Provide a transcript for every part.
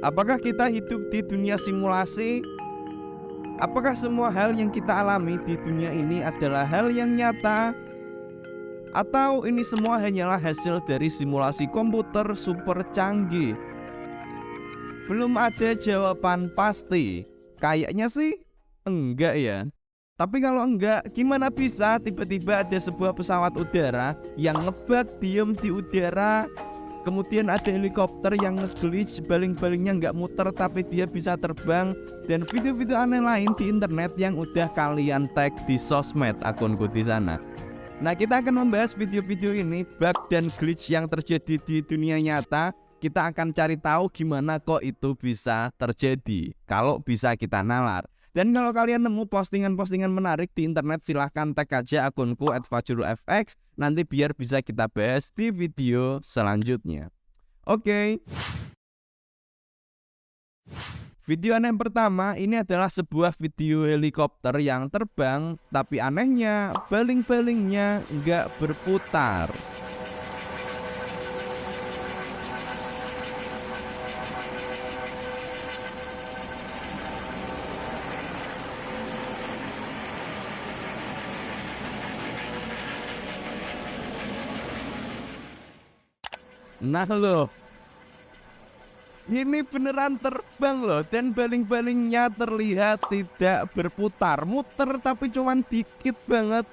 Apakah kita hidup di dunia simulasi? Apakah semua hal yang kita alami di dunia ini adalah hal yang nyata? Atau ini semua hanyalah hasil dari simulasi komputer super canggih? Belum ada jawaban pasti. Kayaknya sih enggak ya. Tapi kalau enggak, gimana bisa tiba-tiba ada sebuah pesawat udara yang ngebug diem di udara, kemudian ada helikopter yang nge-glitch, baling-balingnya nggak muter tapi dia bisa terbang, dan video-video aneh lain di internet yang udah kalian tag di sosmed akunku di sana. Nah, kita akan membahas video-video ini, bug dan glitch yang terjadi di dunia nyata. Kita akan cari tahu gimana kok itu bisa terjadi, kalau bisa kita nalar. Dan kalau kalian nemu postingan-postingan menarik di internet, silahkan tag aja akunku @fajrulfx, nanti biar bisa kita bahas di video selanjutnya. Oke. Video aneh pertama ini adalah sebuah video helikopter yang terbang, tapi anehnya baling-balingnya nggak berputar. Nah loh, ini beneran terbang loh, dan baling-balingnya terlihat tidak berputar. Muter tapi cuman dikit banget.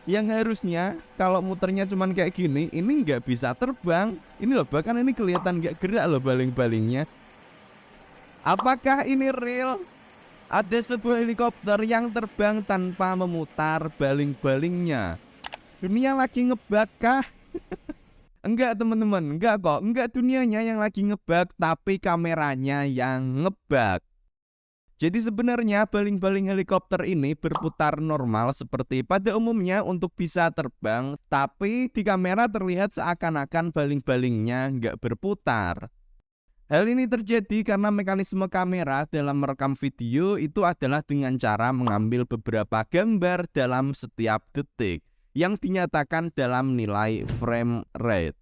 Yang harusnya kalau muternya cuman kayak gini, ini nggak bisa terbang. Ini loh, bahkan ini kelihatan nggak gerak loh baling-balingnya. Apakah ini real? Ada sebuah helikopter yang terbang tanpa memutar baling-balingnya. Dunia lagi ngebug kah? Enggak teman-teman, enggak kok. Enggak dunianya yang lagi ngebug, tapi kameranya yang ngebug. Jadi sebenarnya baling-baling helikopter ini berputar normal seperti pada umumnya untuk bisa terbang, tapi di kamera terlihat seakan-akan baling-balingnya nggak berputar. Hal ini terjadi karena mekanisme kamera dalam merekam video itu adalah dengan cara mengambil beberapa gambar dalam setiap detik yang dinyatakan dalam nilai frame rate.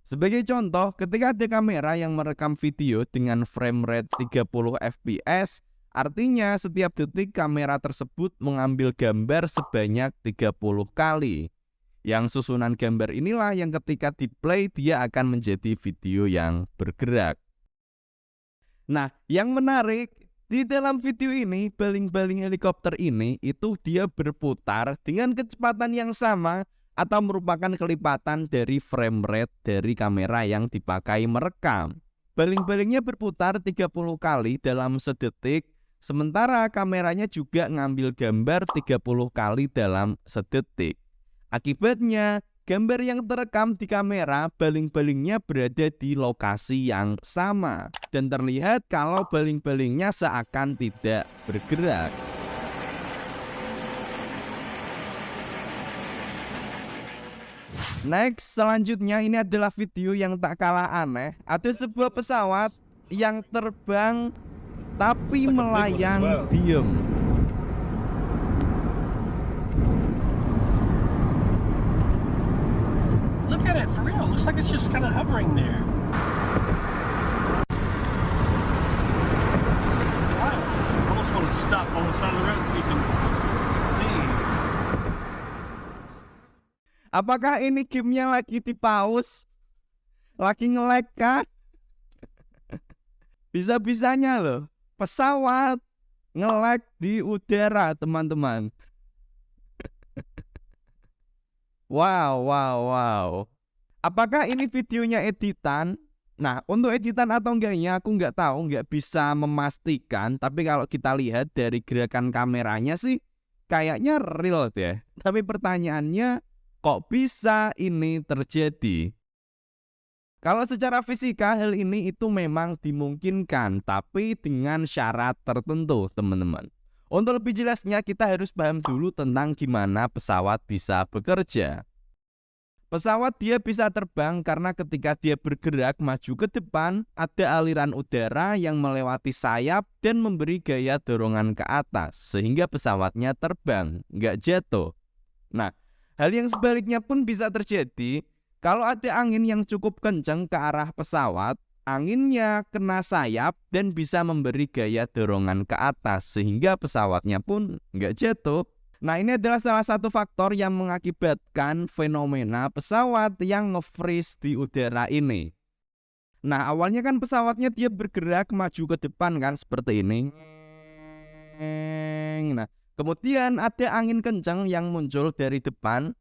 Sebagai contoh, ketika ada kamera yang merekam video dengan frame rate 30 fps, artinya setiap detik kamera tersebut mengambil gambar sebanyak 30 kali. Yang susunan gambar inilah yang ketika di-play dia akan menjadi video yang bergerak. Nah, yang menarik, di dalam video ini, baling-baling helikopter ini itu dia berputar dengan kecepatan yang sama atau merupakan kelipatan dari frame rate dari kamera yang dipakai merekam. Baling-balingnya berputar 30 kali dalam sedetik, sementara kameranya juga ngambil gambar 30 kali dalam sedetik. Akibatnya, gambar yang terekam di kamera, baling-balingnya berada di lokasi yang sama dan terlihat kalau baling-balingnya seakan tidak bergerak. Next, selanjutnya ini adalah video yang tak kalah aneh. Ada sebuah pesawat yang terbang tapi melayang diem. Look at it, for real. Looks like it's just kind of hovering there. It's wild. I almost want to stop on the side of the road so you can see. Apakah ini gamenya lagi di pause? Lagi nge-lag kah? Bisa-bisanya loh, pesawat nge-lag di udara, teman-teman. Wow. Apakah ini videonya editan? Nah, untuk editan atau enggaknya aku nggak tahu, nggak bisa memastikan. Tapi kalau kita lihat dari gerakan kameranya sih, kayaknya real deh. Tapi pertanyaannya, kok bisa ini terjadi? Kalau secara fisika hal ini itu memang dimungkinkan, tapi dengan syarat tertentu, teman-teman. Untuk lebih jelasnya kita harus paham dulu tentang gimana pesawat bisa bekerja. Pesawat dia bisa terbang karena ketika dia bergerak maju ke depan, ada aliran udara yang melewati sayap dan memberi gaya dorongan ke atas, sehingga pesawatnya terbang, nggak jatuh. Nah, hal yang sebaliknya pun bisa terjadi. Kalau ada angin yang cukup kencang ke arah pesawat, anginnya kena sayap dan bisa memberi gaya dorongan ke atas sehingga pesawatnya pun nggak jatuh. Nah, ini adalah salah satu faktor yang mengakibatkan fenomena pesawat yang nge-freeze di udara ini. Nah, awalnya kan pesawatnya dia bergerak maju ke depan kan seperti ini. Nah, kemudian ada angin kencang yang muncul dari depan,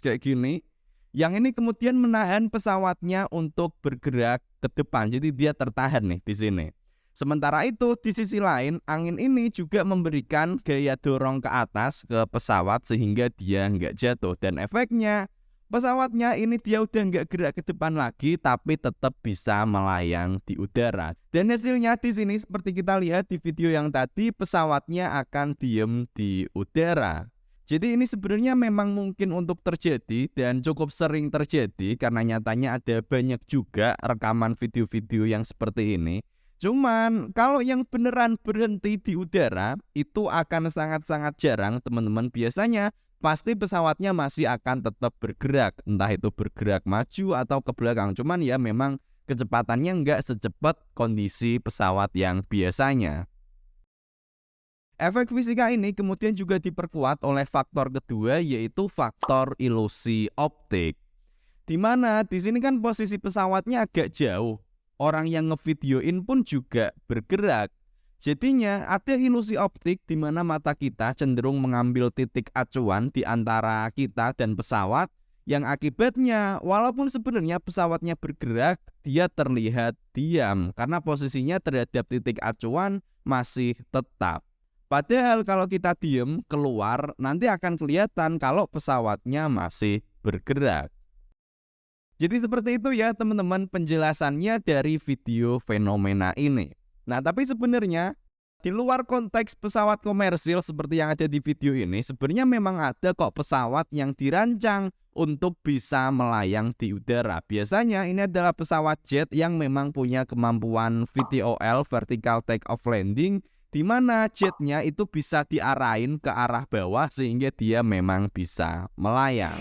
kayak gini. Yang ini kemudian menahan pesawatnya untuk bergerak ke depan. Jadi dia tertahan nih di sini. Sementara itu di sisi lain angin ini juga memberikan gaya dorong ke atas ke pesawat sehingga dia nggak jatuh. Dan efeknya pesawatnya ini dia udah nggak gerak ke depan lagi tapi tetap bisa melayang di udara. Dan hasilnya di sini seperti kita lihat di video yang tadi, pesawatnya akan diem di udara. Jadi ini sebenarnya memang mungkin untuk terjadi dan cukup sering terjadi karena nyatanya ada banyak juga rekaman video-video yang seperti ini. Cuman kalau yang beneran berhenti di udara itu akan sangat-sangat jarang teman-teman. Biasanya pasti pesawatnya masih akan tetap bergerak, entah itu bergerak maju atau ke belakang. Cuman ya memang kecepatannya nggak secepat kondisi pesawat yang biasanya. Efek fisika ini kemudian juga diperkuat oleh faktor kedua, yaitu faktor ilusi optik. Di mana di sini kan posisi pesawatnya agak jauh. Orang yang ngevideoin pun juga bergerak. Jadinya ada ilusi optik di mana mata kita cenderung mengambil titik acuan di antara kita dan pesawat, yang akibatnya walaupun sebenarnya pesawatnya bergerak, dia terlihat diam karena posisinya terhadap titik acuan masih tetap. Padahal kalau kita diem keluar, nanti akan kelihatan kalau pesawatnya masih bergerak. Jadi seperti itu ya teman-teman penjelasannya dari video fenomena ini. Nah, tapi sebenarnya di luar konteks pesawat komersil seperti yang ada di video ini, sebenarnya memang ada kok pesawat yang dirancang untuk bisa melayang di udara. Biasanya ini adalah pesawat jet yang memang punya kemampuan VTOL, Vertical Take Off Landing, di mana jetnya itu bisa diarahin ke arah bawah sehingga dia memang bisa melayang.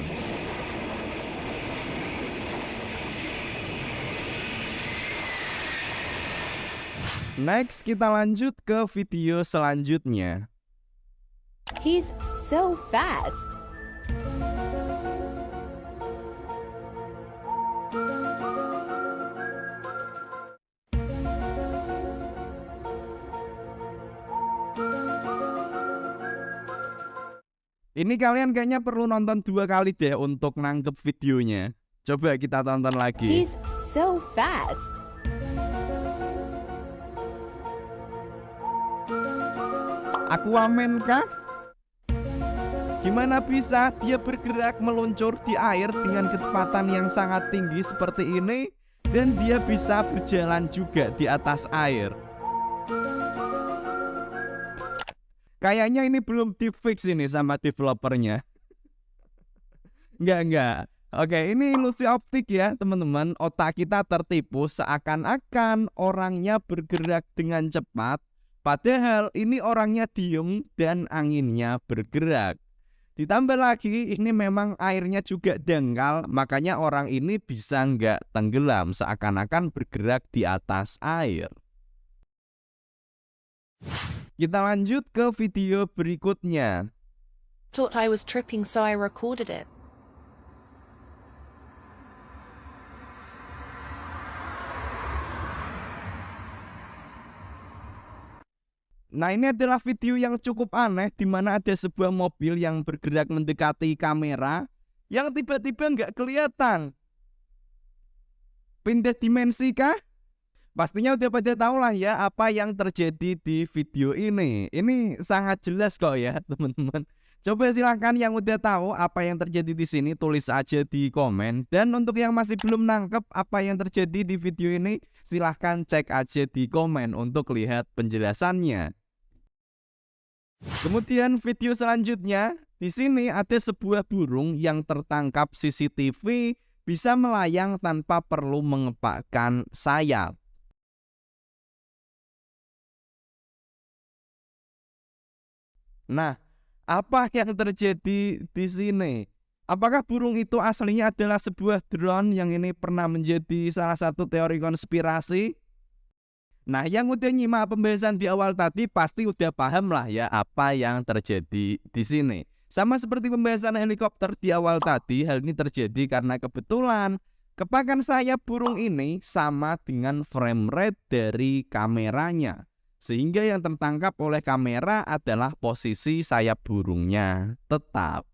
Next, kita lanjut ke video selanjutnya. He's so fast. Ini kalian kayaknya perlu nonton 2 kali deh untuk nangkep videonya. Coba kita tonton lagi. He's so fast. Aquaman kah? Gimana bisa dia bergerak meluncur di air dengan kecepatan yang sangat tinggi seperti ini dan dia bisa berjalan juga di atas air? Kayaknya ini belum di-fix ini sama developernya. Enggak. Oke, ini ilusi optik ya teman-teman. Otak kita tertipu seakan-akan orangnya bergerak dengan cepat, padahal ini orangnya diem dan anginnya bergerak. Ditambah lagi ini memang airnya juga dangkal, makanya orang ini bisa nggak tenggelam seakan-akan bergerak di atas air. Kita lanjut ke video berikutnya. Thought I was tripping, so I recorded it. Nah, ini adalah video yang cukup aneh di mana ada sebuah mobil yang bergerak mendekati kamera yang tiba-tiba nggak kelihatan. Pindah dimensi kah? Pastinya udah pada tahu lah ya apa yang terjadi di video ini. Ini sangat jelas kok ya teman-teman. Coba silahkan yang udah tahu apa yang terjadi di sini tulis aja di komen. Dan untuk yang masih belum nangkep apa yang terjadi di video ini, silahkan cek aja di komen untuk lihat penjelasannya. Kemudian video selanjutnya, di sini ada sebuah burung yang tertangkap CCTV bisa melayang tanpa perlu mengepakkan sayap. Nah, apa yang terjadi di sini? Apakah burung itu aslinya adalah sebuah drone yang ini pernah menjadi salah satu teori konspirasi? Nah, yang udah nyimak pembahasan di awal tadi pasti udah paham lah ya apa yang terjadi di sini. Sama seperti pembahasan helikopter di awal tadi, hal ini terjadi karena kebetulan kepakan sayap burung ini sama dengan frame rate dari kameranya. Sehingga yang tertangkap oleh kamera adalah posisi sayap burungnya tetap.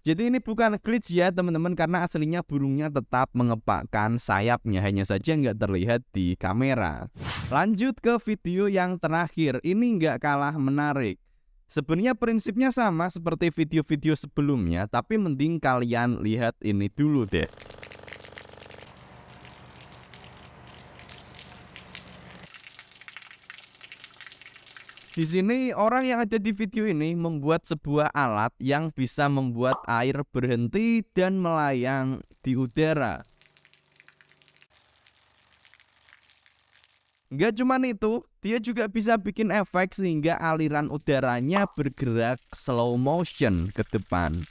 Jadi ini bukan glitch ya teman-teman, karena aslinya burungnya tetap mengepakkan sayapnya, hanya saja nggak terlihat di kamera. Lanjut ke video yang terakhir, ini nggak kalah menarik. Sebenarnya prinsipnya sama seperti video-video sebelumnya, tapi mending kalian lihat ini dulu deh. Di sini orang yang ada di video ini membuat sebuah alat yang bisa membuat air berhenti dan melayang di udara. Nggak cuman itu, dia juga bisa bikin efek sehingga aliran udaranya bergerak slow motion ke depan.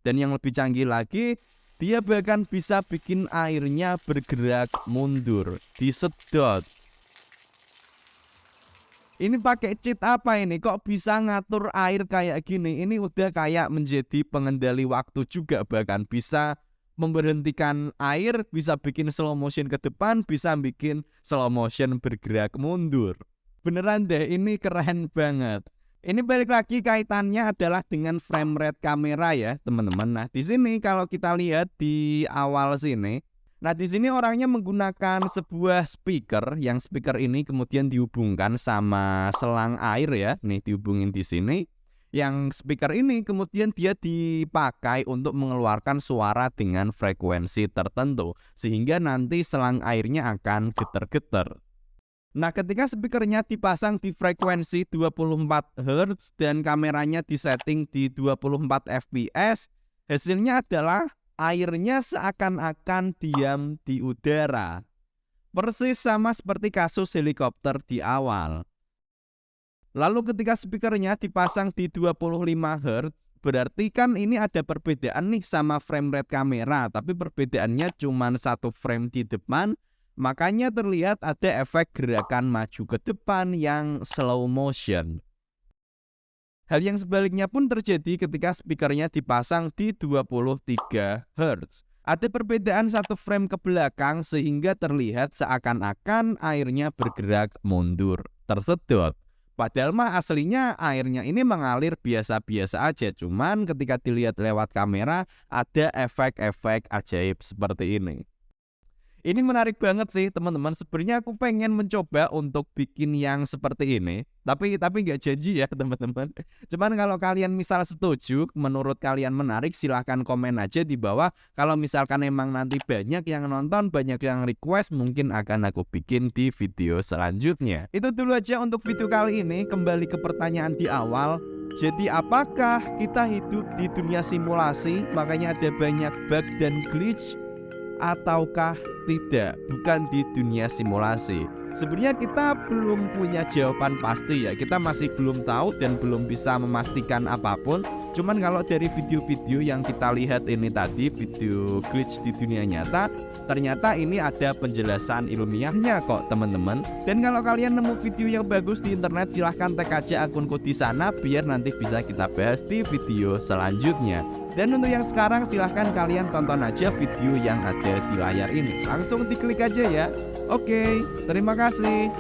Dan yang lebih canggih lagi, dia bahkan bisa bikin airnya bergerak mundur, disedot. Ini pakai cheat apa ini? Kok bisa ngatur air kayak gini? Ini udah kayak menjadi pengendali waktu juga, bahkan bisa memberhentikan air, bisa bikin slow motion ke depan, bisa bikin slow motion bergerak mundur. Beneran deh, ini keren banget. Ini balik lagi kaitannya adalah dengan frame rate kamera ya, teman-teman. Nah, di sini kalau kita lihat di awal sini, nah di sini orangnya menggunakan sebuah speaker, yang speaker ini kemudian dihubungkan sama selang air ya, nih dihubungin di sini. Yang speaker ini kemudian dia dipakai untuk mengeluarkan suara dengan frekuensi tertentu, sehingga nanti selang airnya akan getar-getar. Nah, ketika speakernya dipasang di frekuensi 24 Hz dan kameranya disetting di 24 fps, hasilnya adalah airnya seakan-akan diam di udara. Persis sama seperti kasus helikopter di awal. Lalu ketika speakernya dipasang di 25 Hz, berarti kan ini ada perbedaan nih sama frame rate kamera, tapi perbedaannya cuma satu frame di depan, makanya terlihat ada efek gerakan maju ke depan yang slow motion. Hal yang sebaliknya pun terjadi ketika speakernya dipasang di 23 Hz. Ada perbedaan satu frame ke belakang sehingga terlihat seakan-akan airnya bergerak mundur, tersedot. Padahal mah aslinya airnya ini mengalir biasa-biasa aja, cuman ketika dilihat lewat kamera ada efek-efek ajaib seperti ini. Ini menarik banget sih teman-teman. Sebenarnya aku pengen mencoba untuk bikin yang seperti ini, tapi nggak janji ya teman-teman. Cuman kalau kalian misal setuju, menurut kalian menarik, silahkan komen aja di bawah. Kalau misalkan emang nanti banyak yang nonton, banyak yang request, mungkin akan aku bikin di video selanjutnya. Itu dulu aja untuk video kali ini. Kembali ke pertanyaan di awal, jadi apakah kita hidup di dunia simulasi makanya ada banyak bug dan glitch, ataukah tidak, bukan di dunia simulasi? Sebenarnya kita belum punya jawaban pasti ya, kita masih belum tahu dan belum bisa memastikan apapun. Cuman kalau dari video-video yang kita lihat ini tadi, video glitch di dunia nyata, ternyata ini ada penjelasan ilmiahnya kok teman-teman. Dan kalau kalian nemu video yang bagus di internet, silahkan tag aja akunku di sana biar nanti bisa kita bahas di video selanjutnya. Dan untuk yang sekarang silahkan kalian tonton aja video yang ada di layar ini, langsung diklik aja ya. Oke, terima kasih.